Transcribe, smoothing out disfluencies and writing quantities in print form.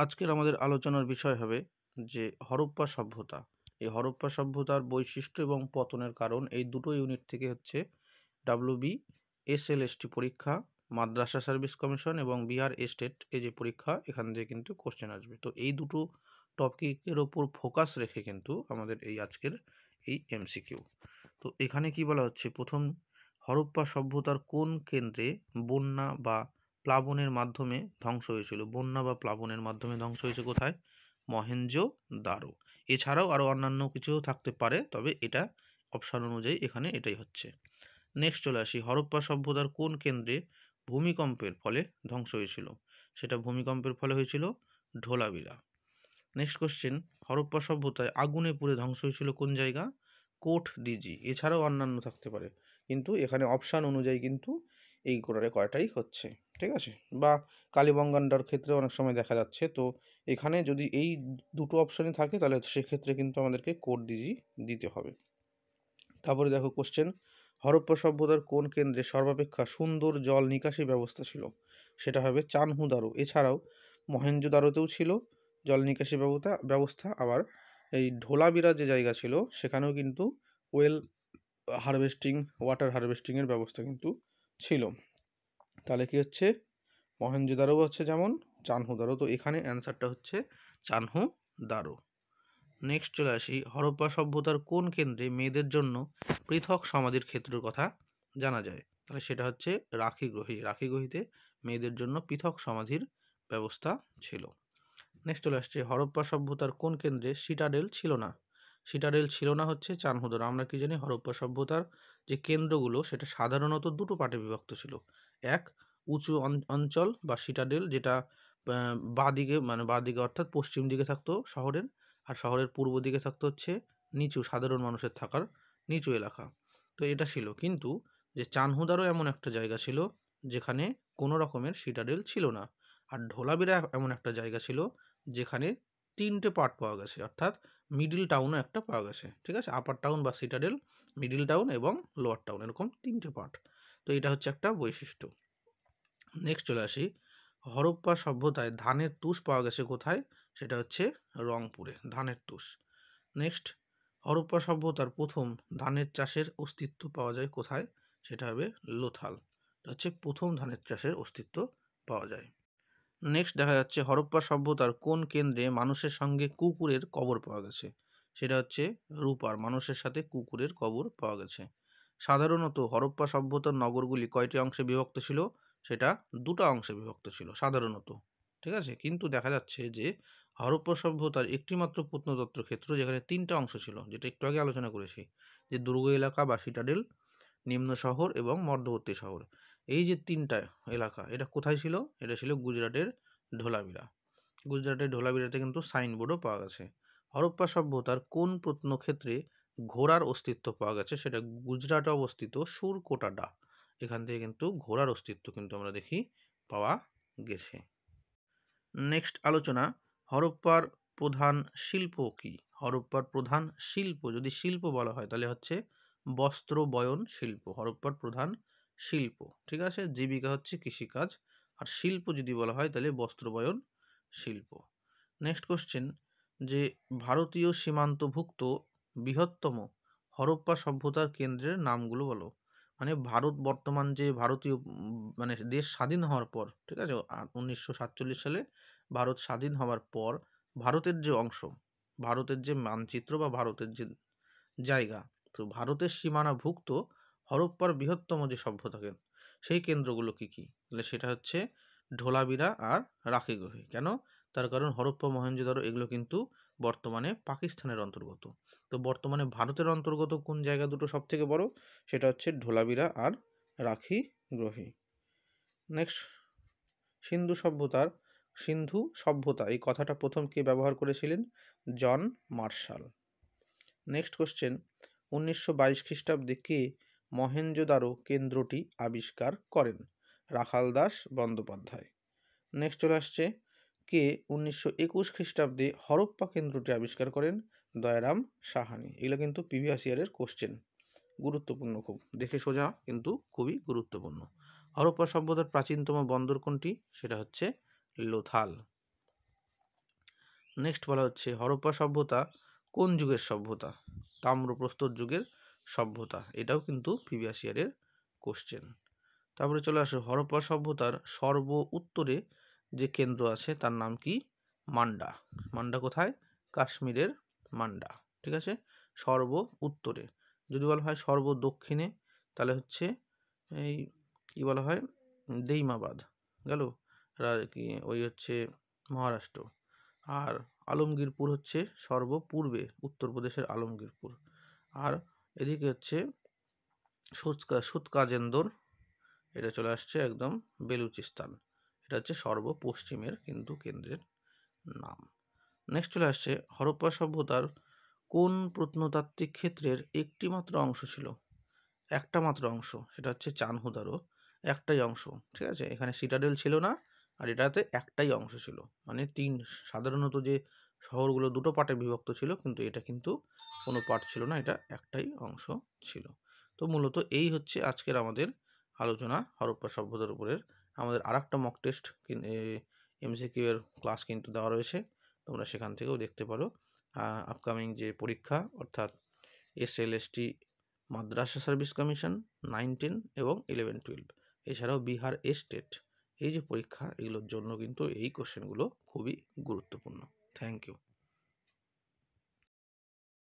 আজকের আমাদের আলোচনার বিষয় হবে যে হরপ্পা সভ্যতা। এই হরপ্পা সভ্যতার বৈশিষ্ট্য এবং পতনের কারণ, এই দুটো ইউনিট থেকে হচ্ছে WB SLST পরীক্ষা, মাদ্রাসা সার্ভিস কমিশন এবং বিহার স্টেট এই যে পরীক্ষা, এখান থেকে কিন্তু কোশ্চেন আসবে। তো এই দুটো টপিকের ওপর ফোকাস রেখে কিন্তু আমাদের এই আজকের এই MCQ। তো এখানে কি বলা হচ্ছে, প্রথম, হরপ্পা সভ্যতার কোন কেন্দ্রে বন্যা বা প্লাবনের মাধ্যমে ধ্বংস হয়েছিল? বন্যা বা প্লাবনের মাধ্যমে ধ্বংস হয়েছে কোথায়? মহেঞ্জোদারো। এছাড়াও আরও অন্যান্য কিছু থাকতে পারে, তবে এটা অপশান অনুযায়ী এখানে এটাই হচ্ছে। নেক্সট চলে আসি, হরপ্পা সভ্যতার কোন কেন্দ্রে ভূমিকম্পের ফলে ধ্বংস হয়েছিল? সেটা ভূমিকম্পের ফলে হয়েছিল ঢোলাবিরা। নেক্সট কোশ্চেন, হরপ্পা সভ্যতায় আগুনে পুড়ে ধ্বংস হয়েছিল কোন জায়গা? কোট দিজি। এছাড়াও অন্যান্য থাকতে পারে, কিন্তু এখানে অপশান অনুযায়ী কিন্তু এই কয়টাই হচ্ছে, ঠিক আছে? বা কালীবঙ্গানটার ক্ষেত্রে অনেক সময় দেখা যাচ্ছে। তো এখানে যদি এই দুটো অপশানই থাকে তাহলে সেক্ষেত্রে কিন্তু আমাদেরকে কোট দিজি দিতে হবে। তারপরে দেখো কোশ্চেন, হরপ্পা সভ্যতার কোন কেন্দ্রে সর্বাপেক্ষা সুন্দর জল নিকাশি ব্যবস্থা ছিল? সেটা হবে চানহুদারো। এছাড়াও মহেঞ্জোদারোতেও ছিল জল নিকাশি ব্যবস্থা। আবার এই ঢোলাবিরা যে জায়গা ছিল সেখানেও কিন্তু ওয়েল হারভেস্টিং, ওয়াটার হারভেস্টিংয়ের ব্যবস্থা কিন্তু ছিল। তাহলে কি হচ্ছে, মহেঞ্জোদারো হচ্ছে যেমন, চানহুদারো। তো এখানে অ্যান্সারটা হচ্ছে চানহুদারো। নেক্সট চলে আসি, হরপ্পা সভ্যতার কোন কেন্দ্রে মেয়েদের জন্য পৃথক সমাধির ক্ষেত্রের কথা জানা যায়? তাহলে সেটা হচ্ছে রাখিগ্রহী। রাখিগ্রহীতে মেয়েদের জন্য পৃথক সমাধির ব্যবস্থা ছিল। নেক্সট চলে আসছে, হরপ্পা সভ্যতার কোন কেন্দ্রে সিটাডেল ছিল না? সিটাডেল ছিল না হচ্ছে চানহুদারো। আমরা কি জানি, হরপ্পা সভ্যতার যে কেন্দ্রগুলো সেটা সাধারণত দুটো পার্টে বিভক্ত ছিল। এক, উঁচু অঞ্চল বা সিটাডেল, যেটা বাঁদিকে, মানে বাঁদিকে অর্থাৎ পশ্চিম দিকে থাকতো শহরের, আর শহরের পূর্ব দিকে থাকতো হচ্ছে নিচু, সাধারণ মানুষের থাকার নিচু এলাকা। তো এটা ছিল, কিন্তু যে চানহুদারও এমন একটা জায়গা ছিল যেখানে কোনো রকমের সিটাডেল ছিল না। আর ঢোলাবিরা এমন একটা জায়গা ছিল যেখানে তিনটে পার্ট পাওয়া গেছে, অর্থাৎ মিডিল টাউনও একটা পাওয়া গেছে, ঠিক আছে? আপার টাউন বা সিটাডেল, মিডিল টাউন এবং লোয়ার টাউন, এরকম তিনটে পার্ট। তো এটা হচ্ছে একটা বৈশিষ্ট্য। নেক্সট চলে আসি, হরপ্পা সভ্যতায় ধানের তুষ পাওয়া গেছে কোথায়? সেটা হচ্ছে রংপুরে, ধানের তুষ। নেক্সট, হরপ্পা সভ্যতার প্রথম ধানের চাষের অস্তিত্ব পাওয়া যায় কোথায়? সেটা হবে লোথাল। এটা হচ্ছে প্রথম ধানের চাষের অস্তিত্ব পাওয়া যায়। নেক্সট দেখা যাচ্ছে, হরপ্পা সভ্যতার কোন কেন্দ্রে মানুষের সঙ্গে কুকুরের কবর পাওয়া গেছে? সেটা হচ্ছে রূপার। মানুষের সাথে কুকুরের কবর পাওয়া গেছে। সাধারণত হরপ্পা সভ্যতার নগরগুলি কয়টি অংশে বিভক্ত ছিল? সেটা দুটো অংশে বিভক্ত ছিল সাধারণত, ঠিক আছে? কিন্তু দেখা যাচ্ছে যে হরপ্পা সভ্যতার একটিমাত্র প্রত্নতত্ত্ব ক্ষেত্র যেখানে তিনটা অংশ ছিল, যেটা একটু আগে আলোচনা করেছি, যে দুর্গ এলাকা বা সিটাডেল, নিম্ন শহর এবং মধ্যবর্তী শহর। এই যে তিনটা এলাকা, এটা কোথায় ছিল? এটা ছিল গুজরাটের ঢোলাবিরা। গুজরাটের ঢোলাবিরাতে কিন্তু সাইনবোর্ডও পাওয়া গেছে। হরপ্পা সভ্যতার কোন প্রত্নক্ষেত্রে ঘোড়ার অস্তিত্ব পাওয়া গেছে? সেটা গুজরাটে অবস্থিত সুরকোটাডা। এখান থেকে কিন্তু ঘোড়ার অস্তিত্ব কিন্তু আমরা দেখি পাওয়া গেছে। নেক্সট আলোচনা, হরপ্পার প্রধান শিল্প কি? হরপ্পার প্রধান শিল্প, যদি শিল্প বলা হয় তাহলে হচ্ছে বস্ত্র বয়ন শিল্প হরপ্পার প্রধান শিল্প, ঠিক আছে? জীবিকা হচ্ছে কৃষিকাজ, আর শিল্প যদি বলা হয় তাহলে বস্ত্র বয়ন শিল্প। নেক্সট কোশ্চেন, যে ভারতীয় সীমান্তভুক্ত বৃহত্তম হরপ্পা সভ্যতার কেন্দ্রের নামগুলো বলো। মানে ভারত বর্তমান যে ভারতীয় মানে দেশ স্বাধীন হওয়ার পর, ঠিক আছে, 1947 সালে ভারত স্বাধীন হওয়ার পর ভারতের যে অংশ, ভারতের যে মানচিত্র বা ভারতের যে জায়গা, তো ভারতের সীমানাভুক্ত হরপ্পার বৃহত্তম যে সভ্যতা সেই কেন্দ্রগুলো কি কি? তাহলে সেটা হচ্ছে ঢোলাবিরা আর রাখিগ্রহী। কেন? তার কারণ হরপ্পা, মহেঞ্জোদারো এগুলো কিন্তু বর্তমানে পাকিস্তানের অন্তর্গত। তো বর্তমানে ভারতের অন্তর্গত কোন জায়গা দুটো সব থেকে বড়? সেটা হচ্ছে ঢোলাবিরা আর রাখিগ্রহী। নেক্সট, সিন্ধু সভ্যতা এই কথাটা প্রথম কে ব্যবহার করেছিলেন? John Marshall. নেক্সট কোশ্চেন, 1922 খ্রিস্টাব্দে কে মহেঞ্জোদারো কেন্দ্রটি আবিষ্কার করেন? রাখাল দাস বন্দ্যোপাধ্যায়। নেক্সট চলে আসছে, কে 1921 খ্রিস্টাব্দে হরপ্পা কেন্দ্রটি আবিষ্কার করেন? দয়ারাম সাহানি। এগুলো কিন্তু প্রিভিয়াস ইয়ারের কোশ্চেন, গুরুত্বপূর্ণ খুব, দেখে সোজা কিন্তু খুবই গুরুত্বপূর্ণ। হরপ্পা সভ্যতার প্রাচীনতম বন্দর কোনটি? সেটা হচ্ছে লোথাল। নেক্সট বলা হচ্ছে হরপ্পা সভ্যতা কোন যুগের সভ্যতা? তাম্রপ্রস্তর যুগের সভ্যতা। এটাও কিন্তু প্রিভিয়াস ইয়ারের কোশ্চেন। তারপরে চলে আসো হরপ্পা সভ্যতার সর্ব উত্তরে যে কেন্দ্র আছে তার নাম কি? মান্ডা। মান্ডা কোথায়? কাশ্মীরের মান্ডা। ঠিক আছে, সর্ব উত্তরে। যদি বলা হয় সর্ব দক্ষিণে তাহলে হচ্ছে এই কি বলা হয়, দেইমাবাদ গেল, কি ওই হচ্ছে মহারাষ্ট্র। আর আলমগীরপুর হচ্ছে সর্বপূর্বে, উত্তরপ্রদেশের আলমগীরপুর। আর এদিকে হচ্ছে সুতকাজেন্দর, এটা চলে আসছে একদম বেলুচিস্তান। এটা হচ্ছে সর্বপশ্চিমের কিন্তু কেন্দ্রের নাম। নেক্সট চলে আসছে হরপ্পা সভ্যতার কোন প্রত্নতাত্ত্বিক ক্ষেত্রের একটি মাত্র অংশ ছিল? একটা মাত্র অংশ, সেটা হচ্ছে চানহুদারও একটাই অংশ। ঠিক আছে, এখানে সিটাডেল ছিল না, আর এটাতে একটাই অংশ ছিল। মানে সাধারণত যে শহরগুলো দুটো পার্টে বিভক্ত ছিল, কিন্তু এটা কিন্তু কোনো পার্ট ছিল না, এটা একটাই অংশ ছিল। তো মূলত এই হচ্ছে আজকের আমাদের আলোচনা হরপ্পা সভ্যতার উপরের। আমাদের আরেকটা মক টেস্ট এমসিকিউ এর ক্লাস কিন্তু দেওয়া রয়েছে, তোমরা সেখান থেকেও দেখতে পারো। আপকামিং যে পরীক্ষা অর্থাৎ SLST মাদ্রাসা সার্ভিস কমিশন 9, 10 এবং 11, 12, এছাড়াও বিহার স্টেট, এই যে পরীক্ষা, এগুলোর জন্য কিন্তু এই কোশ্চেনগুলো খুবই গুরুত্বপূর্ণ। Thank you.